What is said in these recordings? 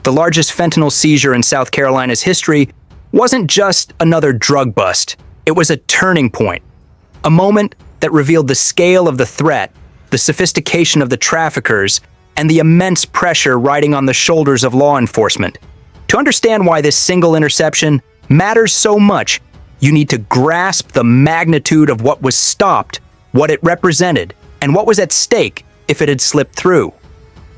The largest fentanyl seizure in South Carolina's history wasn't just another drug bust. It was a turning point, a moment that revealed the scale of the threat, the sophistication of the traffickers, and the immense pressure riding on the shoulders of law enforcement. To understand why this single interception matters so much, you need to grasp the magnitude of what was stopped, what it represented, and what was at stake if it had slipped through.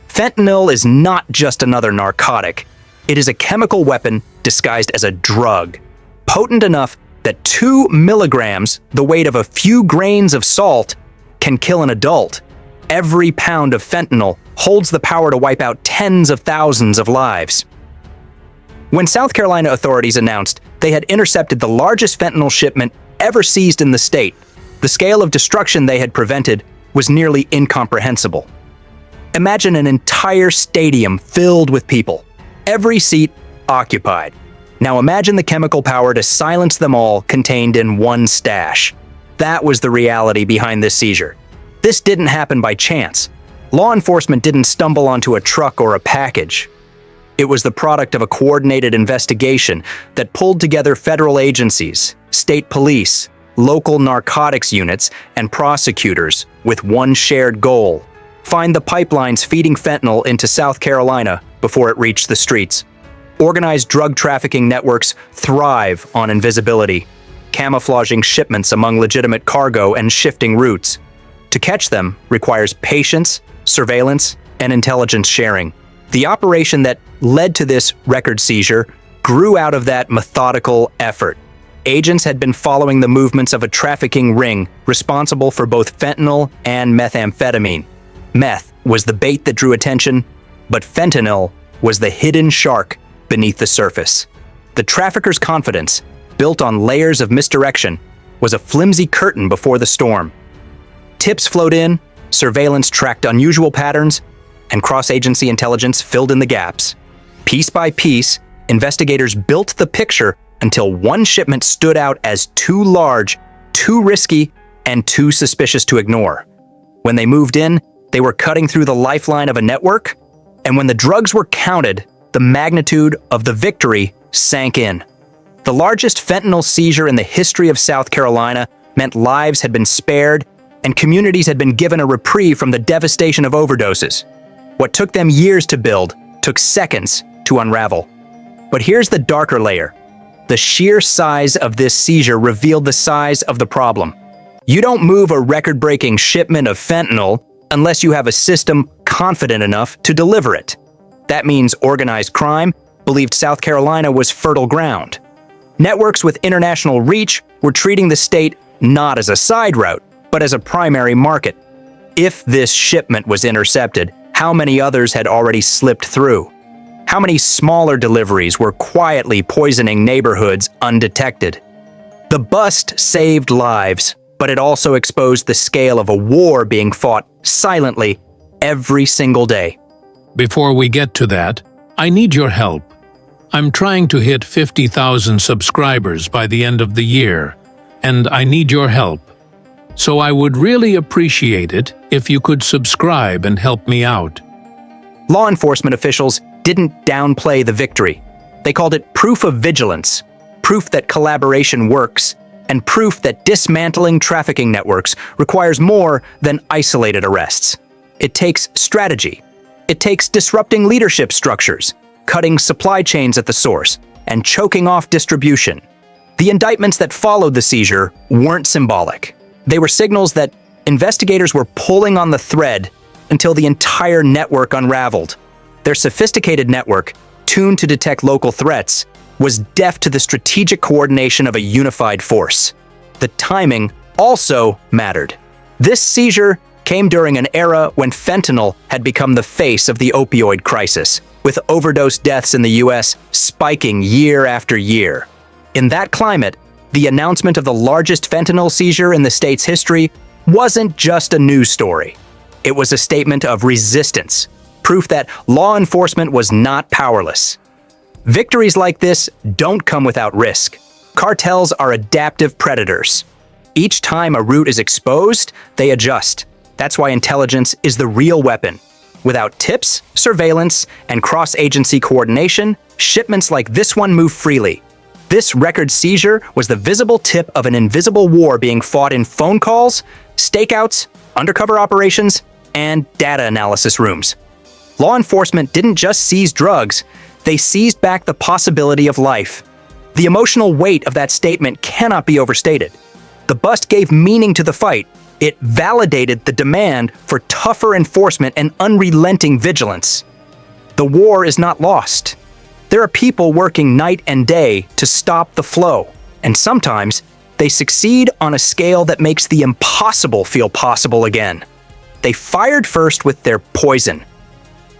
Fentanyl is not just another narcotic. It is a chemical weapon disguised as a drug, potent enough that 2 milligrams, the weight of a few grains of salt, can kill an adult. Every pound of fentanyl holds the power to wipe out tens of thousands of lives. When South Carolina authorities announced they had intercepted the largest fentanyl shipment ever seized in the state, the scale of destruction they had prevented was nearly incomprehensible. Imagine an entire stadium filled with people, every seat occupied. Now imagine the chemical power to silence them all contained in one stash. That was the reality behind this seizure. This didn't happen by chance. Law enforcement didn't stumble onto a truck or a package. It was the product of a coordinated investigation that pulled together federal agencies, state police, local narcotics units, and prosecutors with one shared goal: find the pipelines feeding fentanyl into South Carolina before it reached the streets. Organized drug trafficking networks thrive on invisibility, camouflaging shipments among legitimate cargo and shifting routes. To catch them requires patience, surveillance, and intelligence sharing. The operation that led to this record seizure grew out of that methodical effort. Agents had been following the movements of a trafficking ring responsible for both fentanyl and methamphetamine. Meth was the bait that drew attention, but fentanyl was the hidden shark beneath the surface. The traffickers' confidence, built on layers of misdirection, was a flimsy curtain before the storm. Tips flowed in, surveillance tracked unusual patterns, and cross-agency intelligence filled in the gaps. Piece by piece, investigators built the picture until one shipment stood out as too large, too risky, and too suspicious to ignore. When they moved in, they were cutting through the lifeline of a network, and when the drugs were counted, the magnitude of the victory sank in. The largest fentanyl seizure in the history of South Carolina meant lives had been spared and communities had been given a reprieve from the devastation of overdoses. What took them years to build took seconds to unravel. But here's the darker layer. The sheer size of this seizure revealed the size of the problem. You don't move a record-breaking shipment of fentanyl unless you have a system confident enough to deliver it. That means organized crime believed South Carolina was fertile ground. Networks with international reach were treating the state not as a side route, but as a primary market. If this shipment was intercepted, how many others had already slipped through? How many smaller deliveries were quietly poisoning neighborhoods undetected? The bust saved lives, but it also exposed the scale of a war being fought silently every single day. Before we get to that, I need your help. I'm trying to hit 50,000 subscribers by the end of the year, and I need your help. So I would really appreciate it if you could subscribe and help me out. Law enforcement officials didn't downplay the victory. They called it proof of vigilance, proof that collaboration works, and proof that dismantling trafficking networks requires more than isolated arrests. It takes strategy. It takes disrupting leadership structures, cutting supply chains at the source, and choking off distribution. The indictments that followed the seizure weren't symbolic. They were signals that investigators were pulling on the thread until the entire network unraveled. Their sophisticated network, tuned to detect local threats, was deaf to the strategic coordination of a unified force. The timing also mattered. This seizure came during an era when fentanyl had become the face of the opioid crisis, with overdose deaths in the U.S. spiking year after year. In that climate, the announcement of the largest fentanyl seizure in the state's history wasn't just a news story. It was a statement of resistance, proof that law enforcement was not powerless. Victories like this don't come without risk. Cartels are adaptive predators. Each time a route is exposed, they adjust. That's why intelligence is the real weapon. Without tips, surveillance, and cross-agency coordination, shipments like this one move freely. This record seizure was the visible tip of an invisible war being fought in phone calls, stakeouts, undercover operations, and data analysis rooms. Law enforcement didn't just seize drugs, they seized back the possibility of life. The emotional weight of that statement cannot be overstated. The bust gave meaning to the fight. It validated the demand for tougher enforcement and unrelenting vigilance. The war is not lost. There are people working night and day to stop the flow, and sometimes they succeed on a scale that makes the impossible feel possible again. They fired first with their poison.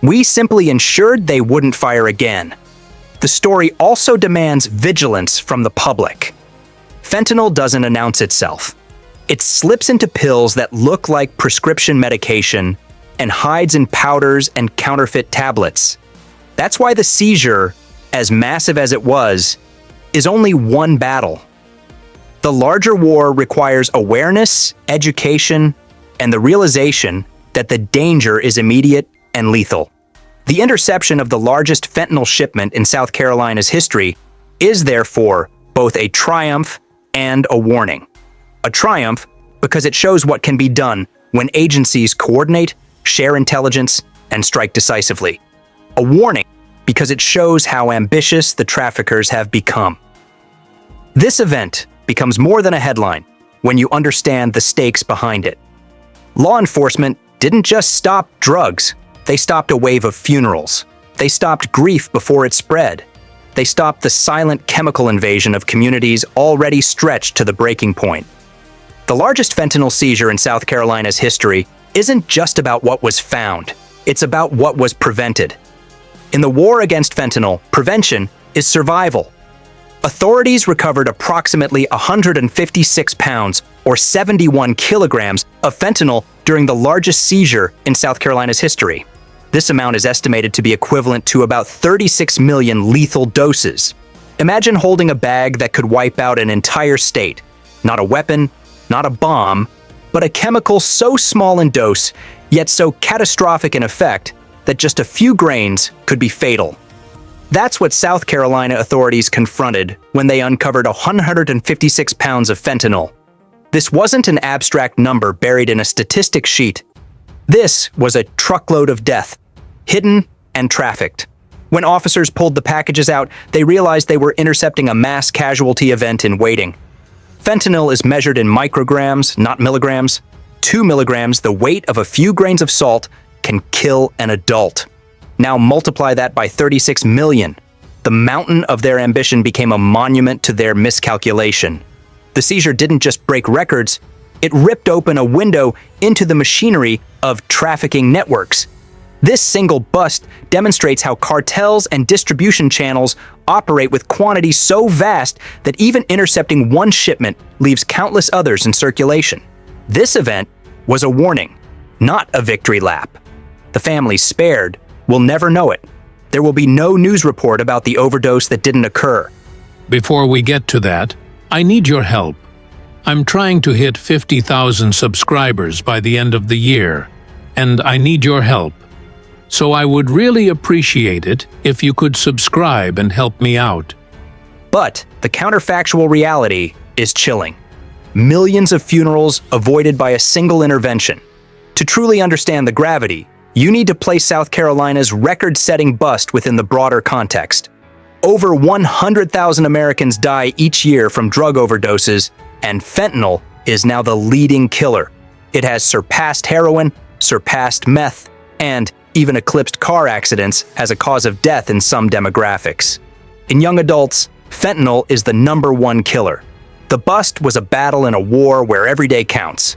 We simply ensured they wouldn't fire again. The story also demands vigilance from the public. Fentanyl doesn't announce itself. It slips into pills that look like prescription medication and hides in powders and counterfeit tablets. That's why the seizure, as massive as it was, is only one battle. The larger war requires awareness, education, and the realization that the danger is immediate and lethal. The interception of the largest fentanyl shipment in South Carolina's history is therefore both a triumph and a warning. A triumph because it shows what can be done when agencies coordinate, share intelligence, and strike decisively. A warning because it shows how ambitious the traffickers have become. This event becomes more than a headline when you understand the stakes behind it. Law enforcement didn't just stop drugs. They stopped a wave of funerals. They stopped grief before it spread. They stopped the silent chemical invasion of communities already stretched to the breaking point. The largest fentanyl seizure in South Carolina's history isn't just about what was found. It's about what was prevented. In the war against fentanyl, prevention is survival. Authorities recovered approximately 156 pounds or 71 kilograms of fentanyl during the largest seizure in South Carolina's history. This amount is estimated to be equivalent to about 36 million lethal doses. Imagine holding a bag that could wipe out an entire state. Not a weapon, not a bomb, but a chemical so small in dose, yet so catastrophic in effect, that just a few grains could be fatal. That's what South Carolina authorities confronted when they uncovered 156 pounds of fentanyl. This wasn't an abstract number buried in a statistics sheet. This was a truckload of death, hidden and trafficked. When officers pulled the packages out, they realized they were intercepting a mass casualty event in waiting. Fentanyl is measured in micrograms, not milligrams. 2 milligrams, the weight of a few grains of salt, can kill an adult. Now multiply that by 36 million. The mountain of their ambition became a monument to their miscalculation. The seizure didn't just break records, it ripped open a window into the machinery of trafficking networks. This single bust demonstrates how cartels and distribution channels operate with quantities so vast that even intercepting one shipment leaves countless others in circulation. This event was a warning, not a victory lap. The families spared will never know it. There will be no news report about the overdose that didn't occur. Before we get to that, I need your help. I'm trying to hit 50,000 subscribers by the end of the year, and I need your help. So I would really appreciate it if you could subscribe and help me out. But the counterfactual reality is chilling. Millions of funerals avoided by a single intervention. To truly understand the gravity, you need to place South Carolina's record-setting bust within the broader context. Over 100,000 Americans die each year from drug overdoses, and fentanyl is now the leading killer. It has surpassed heroin, surpassed meth, and even eclipsed car accidents as a cause of death in some demographics. In young adults, fentanyl is the #1 killer. The bust was a battle in a war where every day counts.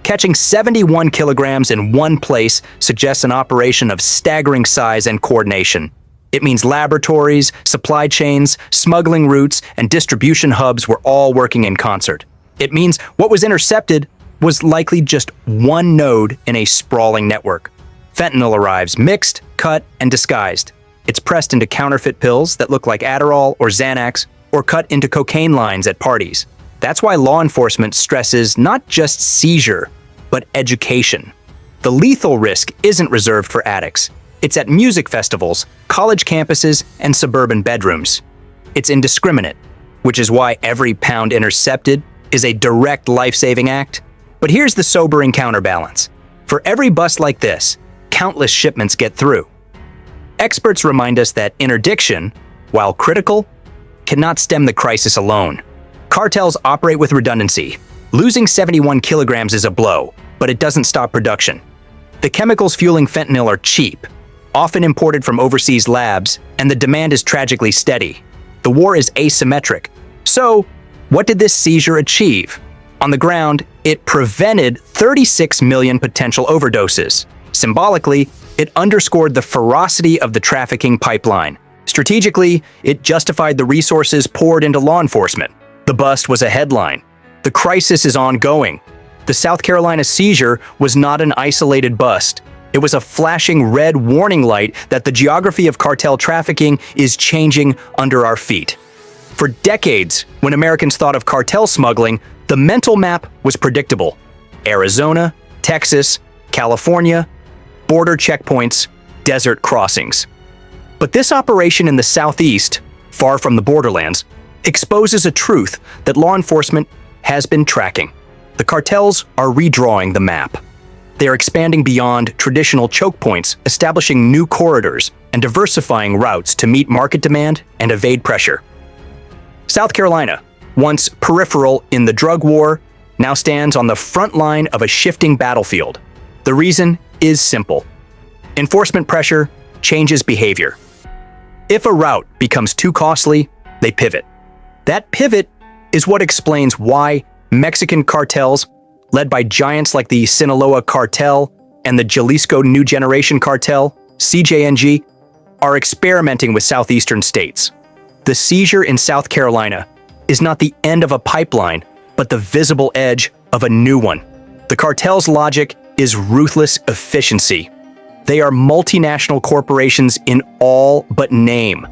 Catching 71 kilograms in one place suggests an operation of staggering size and coordination. It means laboratories, supply chains, smuggling routes, and distribution hubs were all working in concert. It means what was intercepted was likely just one node in a sprawling network. Fentanyl arrives mixed, cut, and disguised. It's pressed into counterfeit pills that look like Adderall or Xanax, or cut into cocaine lines at parties. That's why law enforcement stresses not just seizure, but education. The lethal risk isn't reserved for addicts. It's at music festivals, college campuses, and suburban bedrooms. It's indiscriminate, which is why every pound intercepted is a direct life-saving act. But here's the sobering counterbalance. For every bust like this, countless shipments get through. Experts remind us that interdiction, while critical, cannot stem the crisis alone. Cartels operate with redundancy. Losing 71 kilograms is a blow, but it doesn't stop production. The chemicals fueling fentanyl are cheap, often imported from overseas labs, and the demand is tragically steady. The war is asymmetric. So, what did this seizure achieve? On the ground, it prevented 36 million potential overdoses. Symbolically, it underscored the ferocity of the trafficking pipeline. Strategically, it justified the resources poured into law enforcement. The bust was a headline. The crisis is ongoing. The South Carolina seizure was not an isolated bust. It was a flashing red warning light that the geography of cartel trafficking is changing under our feet. For decades, when Americans thought of cartel smuggling, the mental map was predictable. Arizona, Texas, California, border checkpoints, desert crossings. But this operation in the Southeast, far from the borderlands, exposes a truth that law enforcement has been tracking. The cartels are redrawing the map. They are expanding beyond traditional choke points, establishing new corridors and diversifying routes to meet market demand and evade pressure. South Carolina, once peripheral in the drug war, now stands on the front line of a shifting battlefield. The reason is simple. Enforcement pressure changes behavior. If a route becomes too costly, they pivot. That pivot is what explains why Mexican cartels, led by giants like the Sinaloa cartel and the Jalisco New Generation cartel, CJNG, are experimenting with southeastern states. The seizure in South Carolina is not the end of a pipeline, but the visible edge of a new one. The cartel's logic is ruthless efficiency. They are multinational corporations in all but name.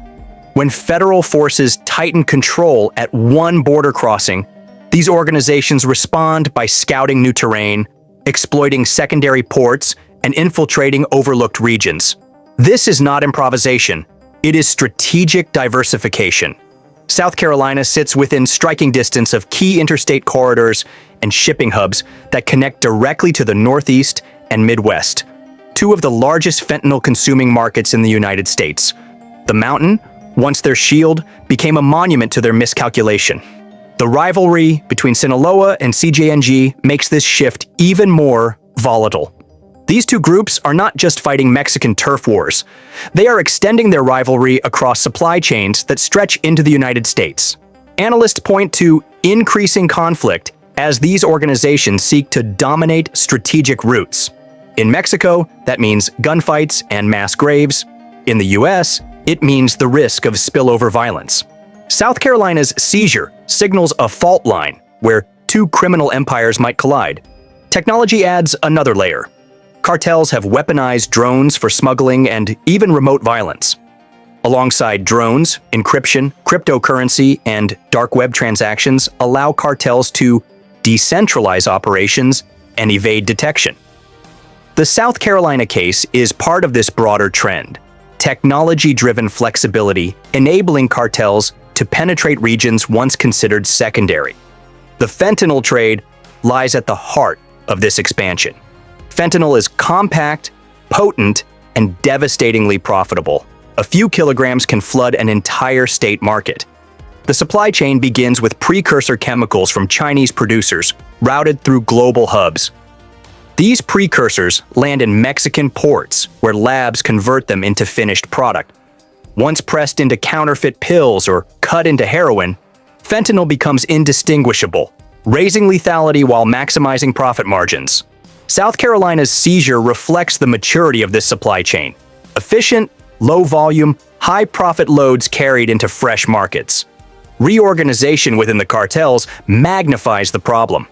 When federal forces tighten control at one border crossing, these organizations respond by scouting new terrain, exploiting secondary ports, and infiltrating overlooked regions. This is not improvisation. It is strategic diversification. South Carolina sits within striking distance of key interstate corridors and shipping hubs that connect directly to the Northeast and Midwest, two of the largest fentanyl-consuming markets in the United States. The mountain, once their shield, became a monument to their miscalculation. The rivalry between Sinaloa and CJNG makes this shift even more volatile. These two groups are not just fighting Mexican turf wars. They are extending their rivalry across supply chains that stretch into the United States. Analysts point to increasing conflict as these organizations seek to dominate strategic routes. In Mexico, that means gunfights and mass graves. In the US, it means the risk of spillover violence. South Carolina's seizure signals a fault line where two criminal empires might collide. Technology adds another layer. Cartels have weaponized drones for smuggling and even remote violence. Alongside drones, encryption, cryptocurrency, and dark web transactions allow cartels to decentralize operations and evade detection. The South Carolina case is part of this broader trend. Technology-driven flexibility enabling cartels to penetrate regions once considered secondary. The fentanyl trade lies at the heart of this expansion. Fentanyl is compact, potent, and devastatingly profitable. A few kilograms can flood an entire state market. The supply chain begins with precursor chemicals from Chinese producers, routed through global hubs. These precursors land in Mexican ports, where labs convert them into finished product. Once pressed into counterfeit pills or cut into heroin, fentanyl becomes indistinguishable, raising lethality while maximizing profit margins. South Carolina's seizure reflects the maturity of this supply chain. Efficient, low-volume, high-profit loads carried into fresh markets. Reorganization within the cartels magnifies the problem.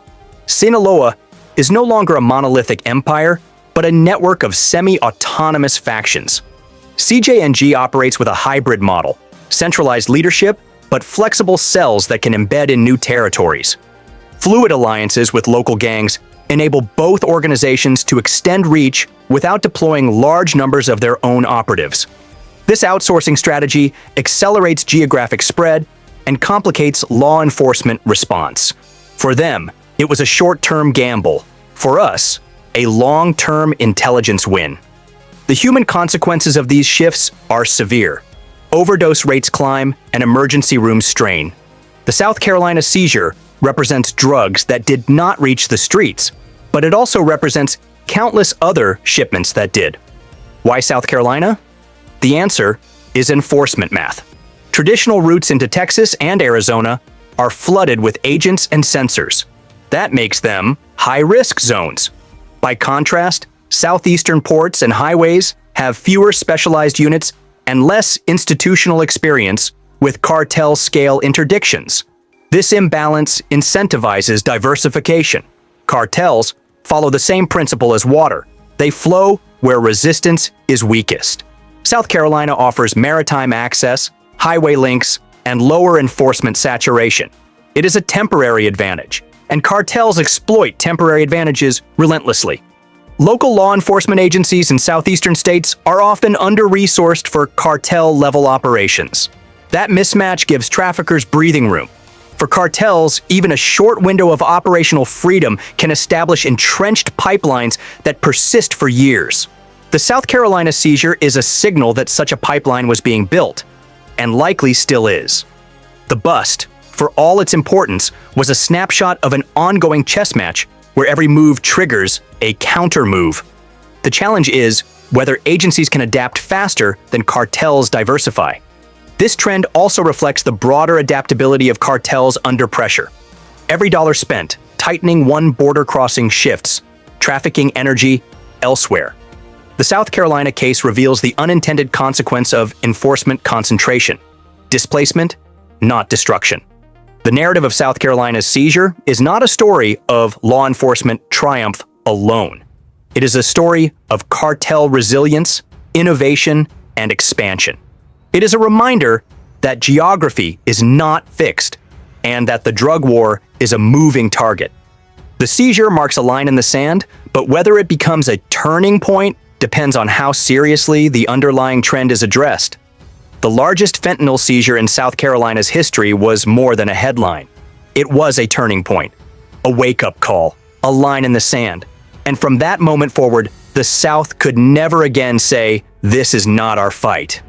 Sinaloa is no longer a monolithic empire, but a network of semi-autonomous factions. CJNG operates with a hybrid model, centralized leadership, but flexible cells that can embed in new territories. Fluid alliances with local gangs enable both organizations to extend reach without deploying large numbers of their own operatives. This outsourcing strategy accelerates geographic spread and complicates law enforcement response. For them, it was a short-term gamble. For us, a long-term intelligence win. The human consequences of these shifts are severe. Overdose rates climb and emergency rooms strain. The South Carolina seizure represents drugs that did not reach the streets, but it also represents countless other shipments that did. Why South Carolina? The answer is enforcement math. Traditional routes into Texas and Arizona are flooded with agents and sensors. That makes them high-risk zones. By contrast, southeastern ports and highways have fewer specialized units and less institutional experience with cartel-scale interdictions. This imbalance incentivizes diversification. Cartels follow the same principle as water. They flow where resistance is weakest. South Carolina offers maritime access, highway links, and lower enforcement saturation. It is a temporary advantage, and cartels exploit temporary advantages relentlessly. Local law enforcement agencies in southeastern states are often under-resourced for cartel-level operations. That mismatch gives traffickers breathing room. For cartels, even a short window of operational freedom can establish entrenched pipelines that persist for years. The South Carolina seizure is a signal that such a pipeline was being built, and likely still is. The bust, for all its importance, was a snapshot of an ongoing chess match where every move triggers a counter-move. The challenge is whether agencies can adapt faster than cartels diversify. This trend also reflects the broader adaptability of cartels under pressure. Every dollar spent tightening one border crossing shifts, trafficking energy elsewhere. The South Carolina case reveals the unintended consequence of enforcement concentration: displacement, not destruction. The narrative of South Carolina's seizure is not a story of law enforcement triumph alone. It is a story of cartel resilience, innovation, and expansion. It is a reminder that geography is not fixed and that the drug war is a moving target. The seizure marks a line in the sand, but whether it becomes a turning point depends on how seriously the underlying trend is addressed. The largest fentanyl seizure in South Carolina's history was more than a headline. It was a turning point, a wake-up call, a line in the sand. And from that moment forward, the South could never again say, "This is not our fight."